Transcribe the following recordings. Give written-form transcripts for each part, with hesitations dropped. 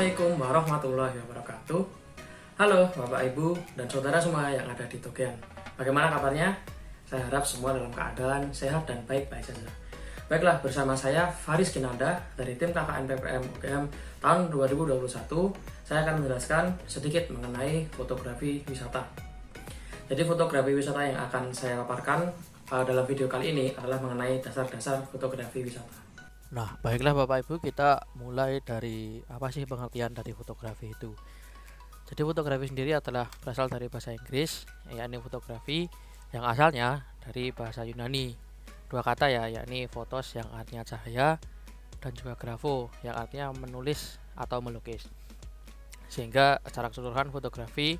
Assalamualaikum warahmatullahi wabarakatuh. Halo Bapak Ibu dan saudara semua yang ada di Togean. Bagaimana kabarnya? Saya harap semua dalam keadaan sehat dan baik-baik saja. Baiklah, bersama saya Faris Kinanda dari tim KKN PPM UGM tahun 2021. Saya akan menjelaskan sedikit mengenai fotografi wisata. Jadi fotografi wisata yang akan saya paparkan dalam video kali ini adalah mengenai dasar-dasar fotografi wisata. Nah, baiklah Bapak Ibu, kita mulai dari apa sih pengertian dari fotografi itu. Jadi fotografi sendiri adalah berasal dari bahasa Inggris, yakni fotografi, yang asalnya dari bahasa Yunani. Dua kata ya, yakni fotos yang artinya cahaya dan juga grafo yang artinya menulis atau melukis. Sehingga secara keseluruhan fotografi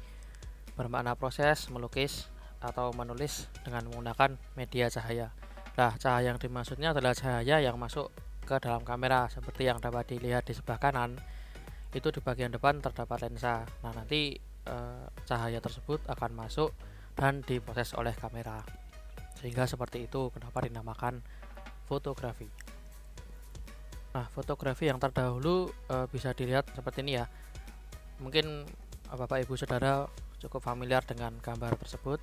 bermakna proses melukis atau menulis dengan menggunakan media cahaya. Nah, cahaya yang dimaksudnya adalah cahaya yang masuk ke dalam kamera seperti yang dapat dilihat di sebelah kanan. Itu di bagian depan terdapat lensa. Nah, nanti cahaya tersebut akan masuk dan diproses oleh kamera. Sehingga seperti itu kenapa dinamakan fotografi. Nah, fotografi yang terdahulu bisa dilihat seperti ini ya. Mungkin Bapak Ibu Saudara cukup familiar dengan gambar tersebut.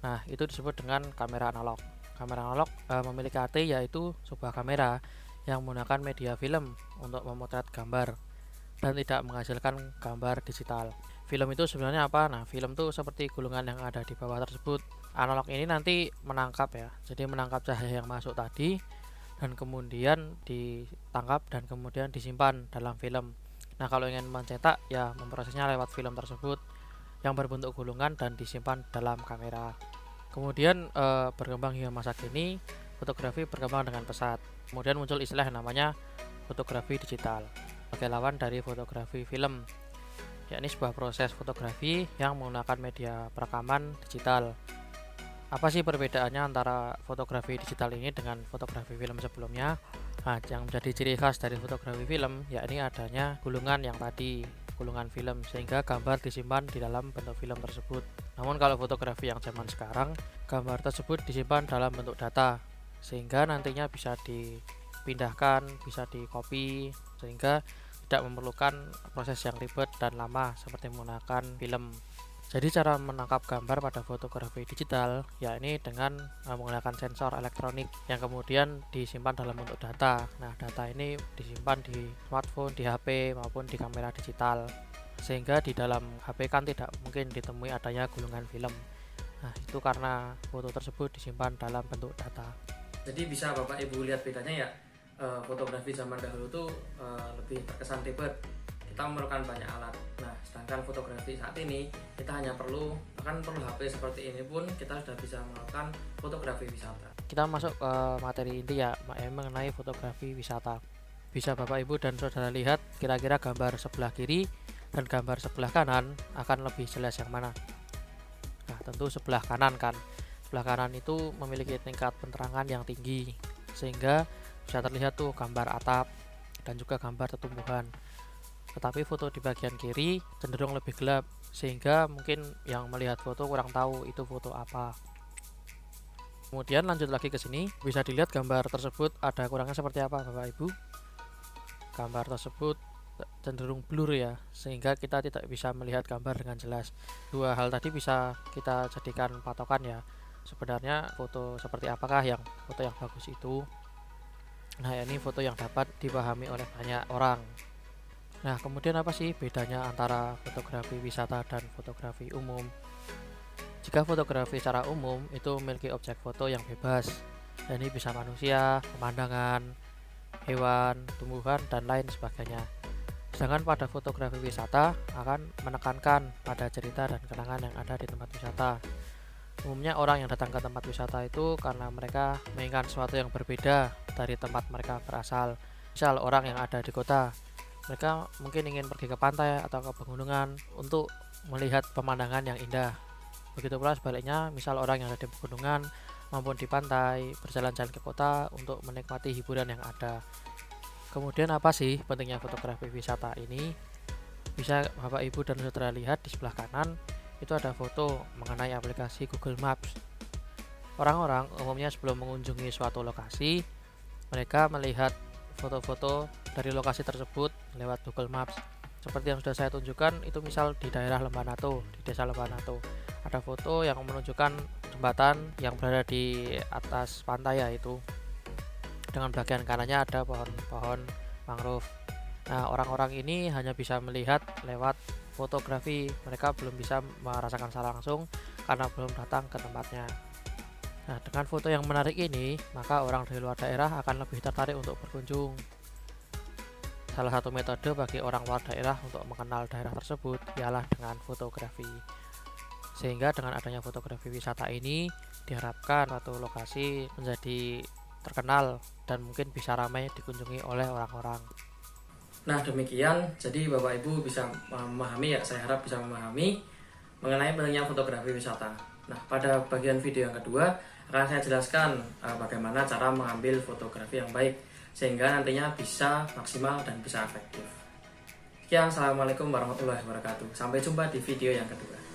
Nah, itu disebut dengan kamera analog. Kamera analog memiliki arti yaitu sebuah kamera yang menggunakan media film untuk memotret gambar dan tidak menghasilkan gambar digital. Film itu sebenarnya apa? Nah, film itu seperti gulungan yang ada di bawah tersebut. Analog ini nanti menangkap ya, jadi menangkap cahaya yang masuk tadi dan kemudian ditangkap dan kemudian disimpan dalam film. Nah, kalau ingin mencetak ya memprosesnya lewat film tersebut yang berbentuk gulungan dan disimpan dalam kamera. Kemudian berkembang hingga masa kini, fotografi berkembang dengan pesat. Kemudian muncul istilah yang namanya fotografi digital sebagai lawan dari fotografi film, yakni sebuah proses fotografi yang menggunakan media perekaman digital. Apa sih perbedaannya antara fotografi digital ini dengan fotografi film sebelumnya? Nah, yang menjadi ciri khas dari fotografi film yakni adanya gulungan yang tadi, gulungan film, sehingga gambar disimpan di dalam bentuk film tersebut. Namun kalau fotografi yang zaman sekarang, gambar tersebut disimpan dalam bentuk data, sehingga nantinya bisa dipindahkan, bisa di-copy, sehingga tidak memerlukan proses yang ribet dan lama seperti menggunakan film. Jadi cara menangkap gambar pada fotografi digital yakni dengan menggunakan sensor elektronik yang kemudian disimpan dalam bentuk data. Nah, data ini disimpan di smartphone, di HP maupun di kamera digital, sehingga di dalam HP kan tidak mungkin ditemui adanya gulungan film. Nah, itu karena foto tersebut disimpan dalam bentuk data. Jadi bisa Bapak Ibu lihat bedanya ya, fotografi zaman dahulu tuh lebih terkesan ribet. Kita memerlukan banyak alat. Nah, sedangkan fotografi saat ini kita hanya perlu HP seperti ini pun kita sudah bisa melakukan fotografi wisata. Kita masuk ke materi inti ya, mengenai fotografi wisata. Bisa Bapak Ibu dan Saudara lihat kira-kira gambar sebelah kiri dan gambar sebelah kanan akan lebih jelas yang mana? Nah, tentu sebelah kanan kan. Sebelah kanan itu memiliki tingkat penerangan yang tinggi sehingga bisa terlihat tuh gambar atap dan juga gambar tumbuhan. Tetapi foto di bagian kiri cenderung lebih gelap sehingga mungkin yang melihat foto kurang tahu itu foto apa. Kemudian lanjut lagi ke sini, bisa dilihat gambar tersebut ada kurangnya seperti apa Bapak Ibu. Gambar tersebut cenderung blur ya, sehingga kita tidak bisa melihat gambar dengan jelas. Dua hal tadi bisa kita jadikan patokan ya. Sebenarnya foto seperti apakah yang foto yang bagus itu. Nah, ini foto yang dapat dipahami oleh banyak orang. Nah, kemudian apa sih bedanya antara fotografi wisata dan fotografi umum? Jika fotografi secara umum itu memiliki objek foto yang bebas, dan ini bisa manusia, pemandangan, hewan, tumbuhan, dan lain sebagainya. Sedangkan pada fotografi wisata akan menekankan pada cerita dan kenangan yang ada di tempat wisata. Umumnya orang yang datang ke tempat wisata itu karena mereka menginginkan sesuatu yang berbeda dari tempat mereka berasal. Misal orang yang ada di kota, mereka mungkin ingin pergi ke pantai atau ke pegunungan untuk melihat pemandangan yang indah. Begitu pula sebaliknya, misal orang yang ada di pegunungan maupun di pantai berjalan-jalan ke kota untuk menikmati hiburan yang ada. Kemudian apa sih pentingnya fotografi wisata ini? Bisa Bapak Ibu dan Saudara lihat di sebelah kanan itu ada foto mengenai aplikasi Google Maps. Orang-orang umumnya sebelum mengunjungi suatu lokasi, mereka melihat foto-foto dari lokasi tersebut lewat Google Maps. Seperti yang sudah saya tunjukkan, itu misal di daerah Lembanato, di desa Lembanato, ada foto yang menunjukkan jembatan yang berada di atas pantai, yaitu dengan bagian kanannya ada pohon-pohon mangrove. Nah, orang-orang ini hanya bisa melihat lewat fotografi, mereka belum bisa merasakan secara langsung karena belum datang ke tempatnya. Nah, dengan foto yang menarik ini, maka orang dari luar daerah akan lebih tertarik untuk berkunjung. Salah satu metode bagi orang luar daerah untuk mengenal daerah tersebut ialah dengan fotografi. Sehingga dengan adanya fotografi wisata ini, diharapkan suatu lokasi menjadi terkenal dan mungkin bisa ramai dikunjungi oleh orang-orang. Nah demikian, jadi Bapak Ibu bisa memahami ya, saya harap bisa memahami mengenai pentingnya fotografi wisata. Nah pada bagian video yang kedua akan saya jelaskan bagaimana cara mengambil fotografi yang baik sehingga nantinya bisa maksimal dan bisa efektif. Sekian, Assalamualaikum warahmatullahi wabarakatuh. Sampai jumpa di video yang kedua.